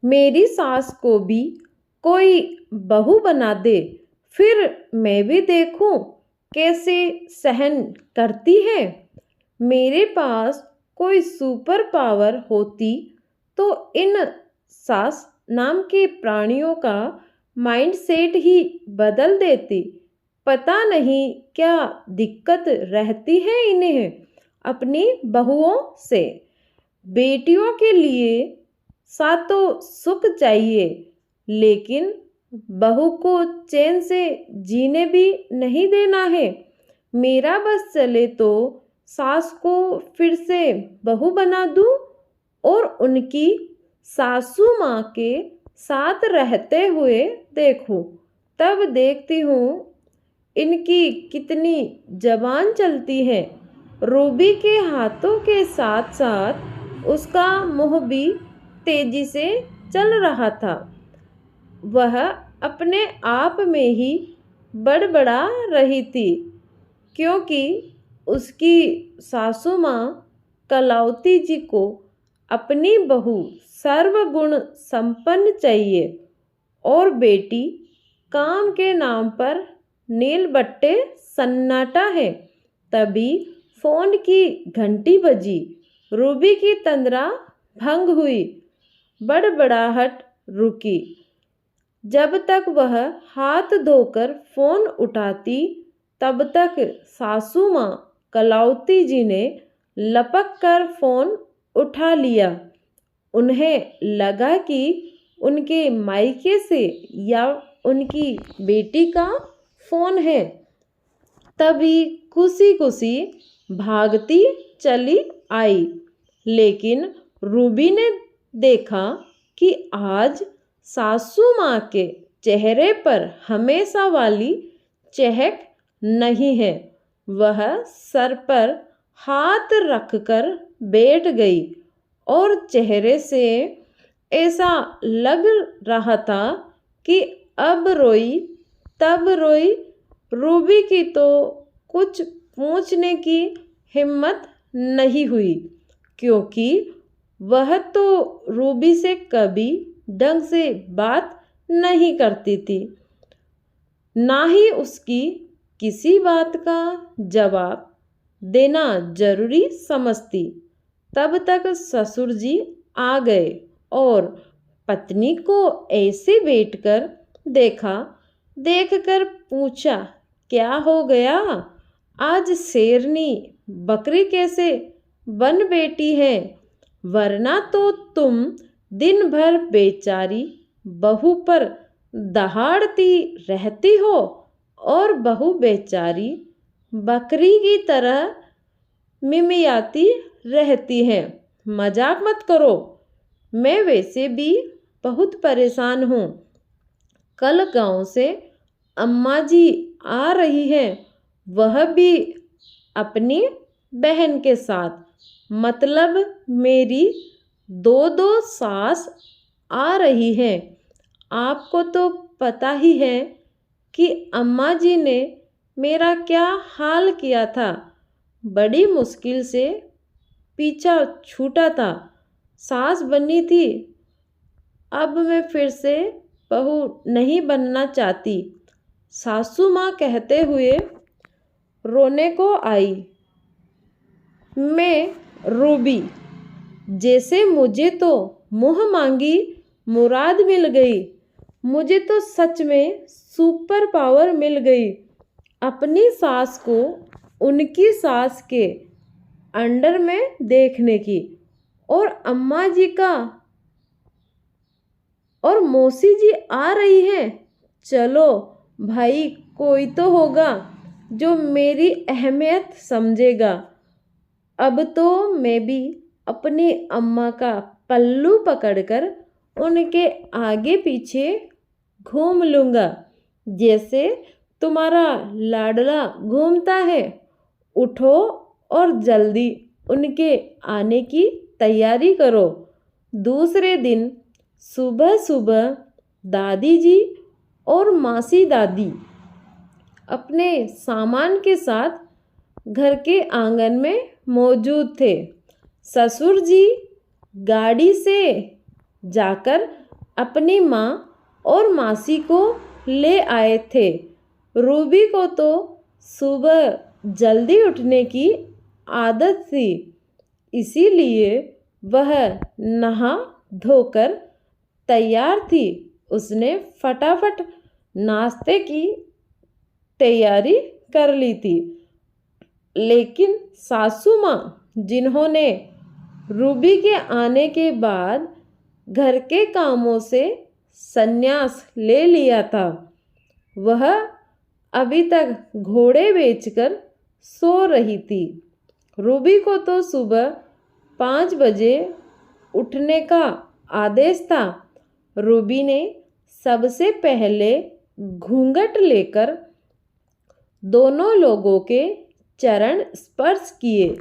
मेरी सास को भी कोई बहू बना दे, फिर मैं भी देखूं कैसे सहन करती है। मेरे पास कोई सुपर पावर होती तो इन सास नाम के प्राणियों का माइंडसेट ही बदल देती। पता नहीं क्या दिक्कत रहती है इन्हें अपनी बहुओं से। बेटियों के लिए सातों सुख चाहिए, लेकिन बहू को चैन से जीने भी नहीं देना है। मेरा बस चले तो सास को फिर से बहू बना दूं और उनकी सासू माँ के साथ रहते हुए देखूं। तब देखती हूँ इनकी कितनी जबान चलती है। रूबी के हाथों के साथ साथ उसका मुंह भी तेजी से चल रहा था। वह अपने आप में ही बड़बड़ा रही थी, क्योंकि उसकी सासू माँ कलावती जी को अपनी बहू सर्वगुण संपन्न चाहिए और बेटी काम के नाम पर नील बट्टे सन्नाटा है। तभी फोन की घंटी बजी। रूबी की तंद्रा भंग हुई, बड़बड़ाहट रुकी। जब तक वह हाथ धोकर फोन उठाती, तब तक सासू माँ कलावती जी ने लपक कर फोन उठा लिया। उन्हें लगा कि उनके मायके से या उनकी बेटी का फोन है। तभी खुशी खुशी भागती चली आई, लेकिन रूबी ने देखा कि आज सासू माँ के चेहरे पर हमेशा वाली चहक नहीं है। वह सर पर हाथ रखकर बैठ गई और चेहरे से ऐसा लग रहा था कि अब रोई तब रोई। रूबी की तो कुछ पूछने की हिम्मत नहीं हुई, क्योंकि वह तो रूबी से कभी ढंग से बात नहीं करती थी, ना ही उसकी किसी बात का जवाब देना जरूरी समझती। तब तक ससुर जी आ गए और पत्नी को ऐसे बैठकर देखा। देखकर पूछा, क्या हो गया? आज शेरनी बकरी कैसे बन बैठी है? वरना तो तुम दिन भर बेचारी बहू पर दहाड़ती रहती हो और बहू बेचारी बकरी की तरह मिमियाती रहती है। मजाक मत करो, मैं वैसे भी बहुत परेशान हूँ। कल गांव से अम्मा जी आ रही है, वह भी अपनी बहन के साथ। मतलब मेरी दो दो सास आ रही है। आपको तो पता ही है कि अम्मा जी ने मेरा क्या हाल किया था। बड़ी मुश्किल से पीछा छूटा था, सास बनी थी। अब मैं फिर से बहू नहीं बनना चाहती, सासू माँ कहते हुए रोने को आई। मैं रूबी जैसे मुझे तो मुँह मांगी मुराद मिल गई। मुझे तो सच में सुपर पावर मिल गई, अपनी सास को उनकी सास के अंडर में देखने की। और अम्मा जी का और मौसी जी आ रही है। चलो भाई, कोई तो होगा जो मेरी अहमियत समझेगा। अब तो मैं भी अपनी अम्मा का पल्लू पकड़कर उनके आगे पीछे घूम लूँगा, जैसे तुम्हारा लाडला घूमता है। उठो और जल्दी उनके आने की तैयारी करो। दूसरे दिन सुबह सुबह दादी जी और मासी दादी अपने सामान के साथ घर के आंगन में मौजूद थे। ससुर जी गाड़ी से जाकर अपनी माँ और मासी को ले आए थे। रूबी को तो सुबह जल्दी उठने की आदत थी, इसीलिए वह नहा धोकर तैयार थी। उसने फटाफट नाश्ते की तैयारी कर ली थी। लेकिन सासू माँ, जिन्होंने रूबी के आने के बाद घर के कामों से संन्यास ले लिया था, वह अभी तक घोड़े बेचकर सो रही थी। रूबी को तो सुबह 5 बजे उठने का आदेश था। रूबी ने सबसे पहले घूंघट लेकर दोनों लोगों के चरण स्पर्श किए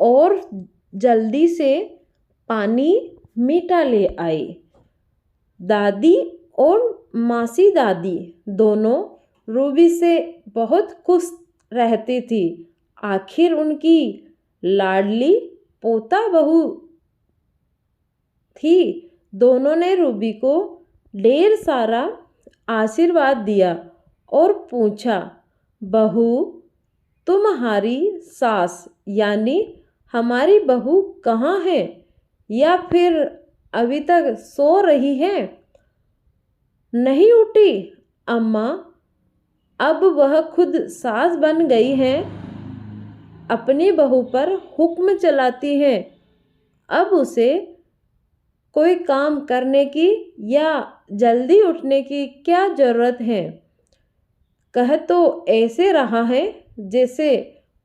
और जल्दी से पानी मीठा ले आई। दादी और मासी दादी दोनों रूबी से बहुत खुश रहती थी। आखिर उनकी लाडली पोता बहू थी। दोनों ने रूबी को ढेर सारा आशीर्वाद दिया और पूछा, बहू, तुम्हारी सास यानी हमारी बहू कहाँ है, या फिर अभी तक सो रही है? नहीं उठी अम्मा, अब वह खुद सास बन गई है, अपनी बहू पर हुक्म चलाती है। अब उसे कोई काम करने की या जल्दी उठने की क्या ज़रूरत है? कह तो ऐसे रहा है जैसे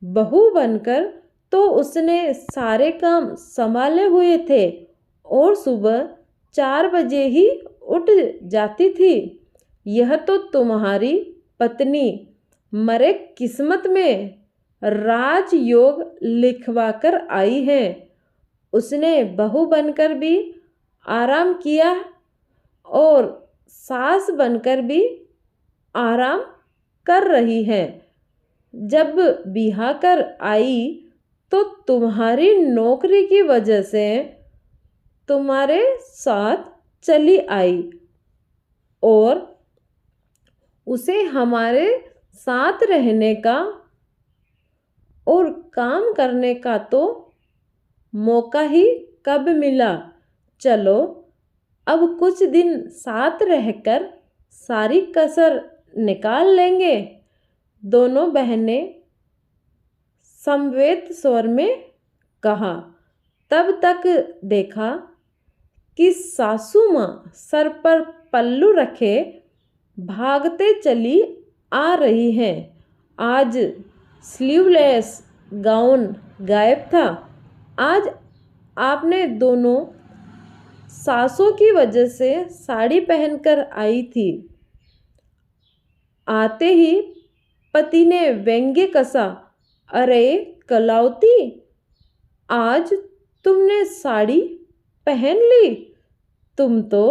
बहू बनकर तो उसने सारे काम संभाले हुए थे और सुबह 4 बजे ही उठ जाती थी। यह तो तुम्हारी पत्नी मरे किस्मत में राजयोग लिखवा कर आई है। उसने बहू बनकर भी आराम किया और सास बनकर भी आराम कर रही है। जब बिहा कर आई तो तुम्हारी नौकरी की वजह से तुम्हारे साथ चली आई और उसे हमारे साथ रहने का और काम करने का तो मौका ही कब मिला। चलो अब कुछ दिन साथ रहकर सारी कसर निकाल लेंगे। दोनों बहनें समवेत स्वर में कहा। तब तक देखा कि सासू माँ सर पर पल्लू रखे भागते चली आ रही हैं। आज स्लीवलेस गाउन गायब था। आज आपने दोनों सासों की वजह से साड़ी पहनकर आई थी। आते ही पति ने व्यंग्य कसा, अरे कलावती, आज तुमने साड़ी पहन ली। तुम तो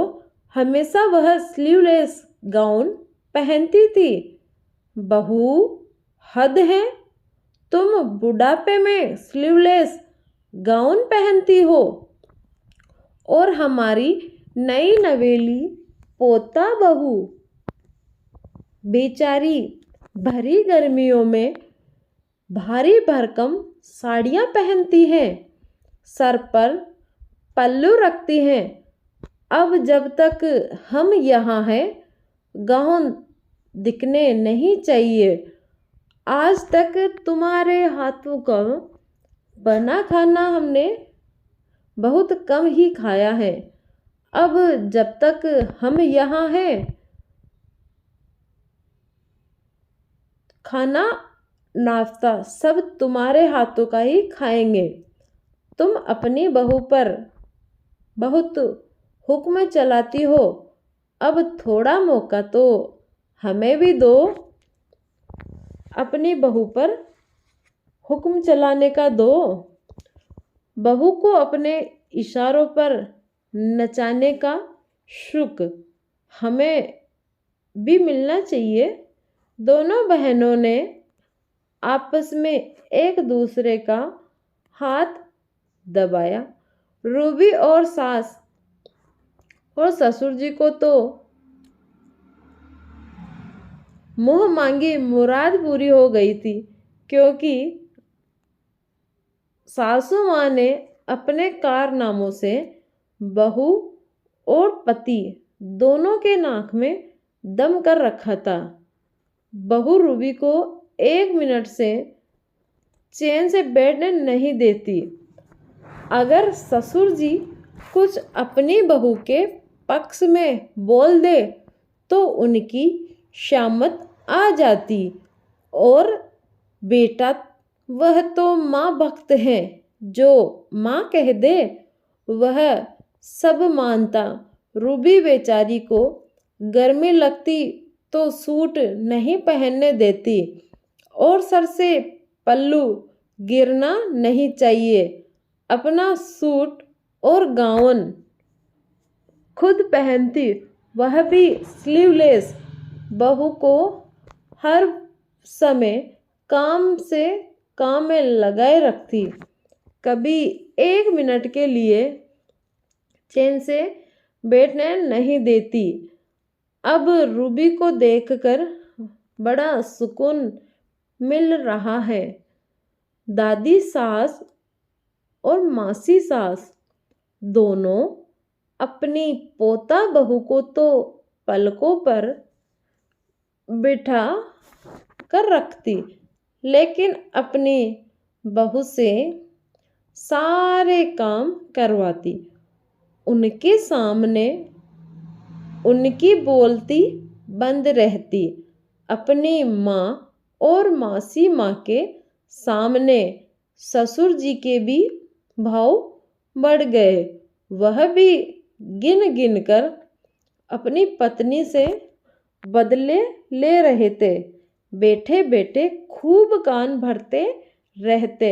हमेशा वह स्लीवलेस गाउन पहनती थी। बहू, हद है, तुम बुढ़ापे में स्लीवलेस गाउन पहनती हो और हमारी नई नवेली पोता बहू बेचारी भरी गर्मियों में भारी भरकम साड़ियाँ पहनती हैं, सर पर पल्लू रखती हैं। अब जब तक हम यहाँ हैं गाउन दिखने नहीं चाहिए। आज तक तुम्हारे हाथों का बना खाना हमने बहुत कम ही खाया है। अब जब तक हम यहाँ हैं खाना नाश्ता सब तुम्हारे हाथों का ही खाएंगे। तुम अपनी बहू पर बहुत हुक्म चलाती हो, अब थोड़ा मौका तो हमें भी दो अपनी बहू पर हुक्म चलाने का दो। बहू को अपने इशारों पर नचाने का सुख हमें भी मिलना चाहिए। दोनों बहनों ने आपस में एक दूसरे का हाथ दबाया। रूबी और सास और ससुर जी को तो मुंह मांगी मुराद पूरी हो गई थी, क्योंकि सासू माँ ने अपने कारनामों से बहू और पति दोनों के नाक में दम कर रखा था। बहू रूबी को 1 मिनट से चैन से बैठने नहीं देती। अगर ससुर जी कुछ अपनी बहू के पक्ष में बोल दे तो उनकी शामत आ जाती, और बेटा वह तो माँ भक्त है, जो माँ कह दे वह सब मानता। रूबी बेचारी को गर्मी लगती तो सूट नहीं पहनने देती, और सर से पल्लू गिरना नहीं चाहिए। अपना सूट और गाउन खुद पहनती, वह भी स्लीवलेस। बहू को हर समय काम में लगाए रखती, कभी 1 मिनट के लिए चैन से बैठने नहीं देती। अब रूबी को देखकर बड़ा सुकून मिल रहा है। दादी सास और मासी सास दोनों अपनी पोता बहू को तो पलकों पर बिठा कर रखती, लेकिन अपनी बहू से सारे काम करवाती। उनके सामने उनकी बोलती बंद रहती। अपनी माँ और मासी माँ के सामने ससुर जी के भी भाव बढ़ गए। वह भी गिन गिन कर अपनी पत्नी से बदले ले रहे थे। बैठे बैठे खूब कान भरते रहते,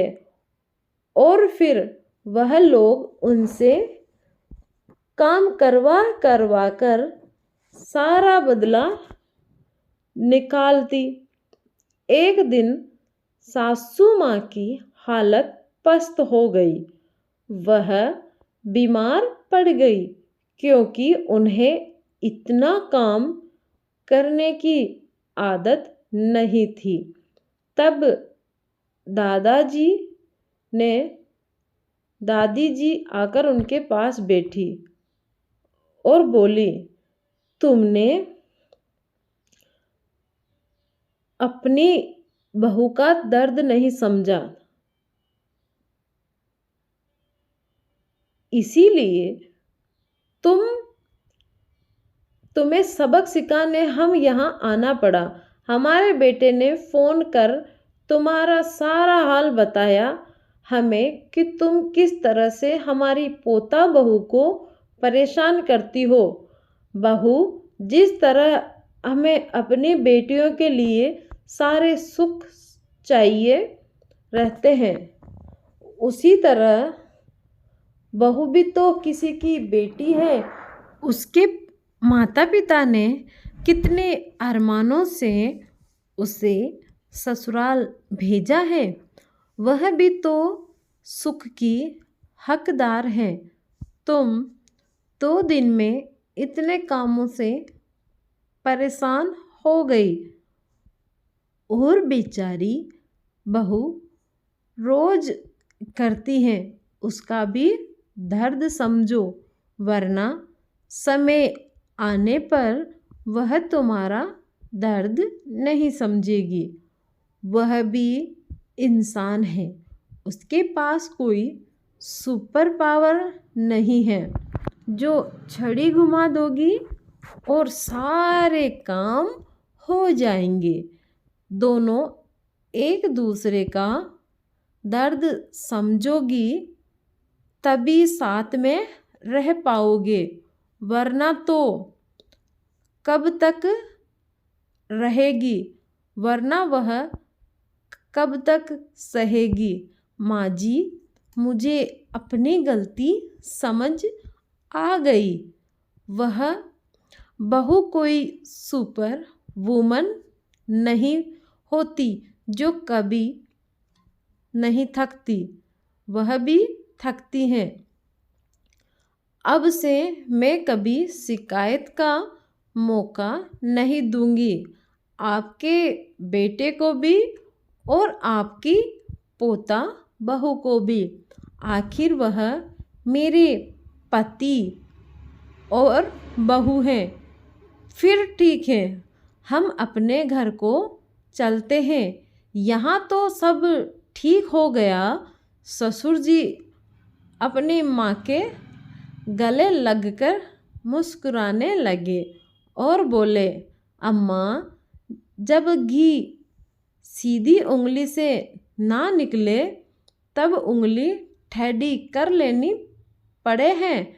और फिर वह लोग उनसे काम करवा करवा कर सारा बदला निकालती। एक दिन सासू माँ की हालत पस्त हो गई। वह बीमार पड़ गई, क्योंकि उन्हें इतना काम करने की आदत नहीं थी। तब दादाजी ने दादी जी आकर उनके पास बैठी और बोली, तुमने अपनी बहू का दर्द नहीं समझा, इसीलिए तुम्हें सबक सिखाने हम यहाँ आना पड़ा। हमारे बेटे ने फ़ोन कर तुम्हारा सारा हाल बताया हमें कि तुम किस तरह से हमारी पोता बहू को परेशान करती हो। बहू जिस तरह हमें अपनी बेटियों के लिए सारे सुख चाहिए रहते हैं, उसी तरह बहू भी तो किसी की बेटी है। उसके माता पिता ने कितने अरमानों से उसे ससुराल भेजा है, वह भी तो सुख की हकदार है। तुम 2 दिन में इतने कामों से परेशान हो गई, और बेचारी बहू रोज करती है, उसका भी दर्द समझो, वरना समय आने पर वह तुम्हारा दर्द नहीं समझेगी। वह भी इंसान है, उसके पास कोई सुपर पावर नहीं है जो छड़ी घुमा दोगी और सारे काम हो जाएंगे। दोनों एक दूसरे का दर्द समझोगी तभी साथ में रह पाओगे, वरना तो कब तक रहेगी, वरना वह कब तक सहेगी। माँ जी, मुझे अपनी गलती समझ आ गई। वह बहू कोई सुपर वुमन नहीं होती जो कभी नहीं थकती, वह भी थकती हैं। अब से मैं कभी शिकायत का मौका नहीं दूंगी, आपके बेटे को भी और आपकी पोता बहू को भी। आखिर वह मेरे पति और बहू हैं। फिर ठीक है, हम अपने घर को चलते हैं। यहाँ तो सब ठीक हो गया। ससुर जी अपनी माँ के गले लगकर मुस्कुराने लगे और बोले, अम्मा, जब घी सीधी उंगली से ना निकले तब उंगली टेढ़ी कर लेनी पड़े हैं।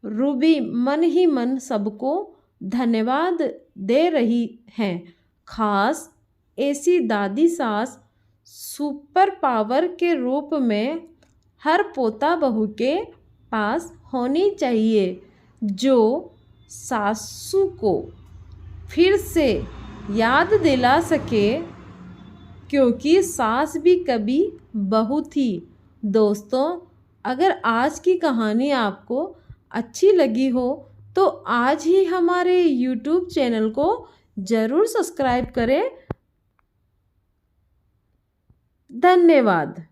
रूबी मन ही मन सबको धन्यवाद दे रही हैं। खास ऐसी दादी सास सुपर पावर के रूप में हर पोता बहू के पास होनी चाहिए, जो सासू को फिर से याद दिला सके, क्योंकि सास भी कभी बहू थी। दोस्तों, अगर आज की कहानी आपको अच्छी लगी हो तो आज ही हमारे YouTube चैनल को ज़रूर सब्सक्राइब करें। धन्यवाद।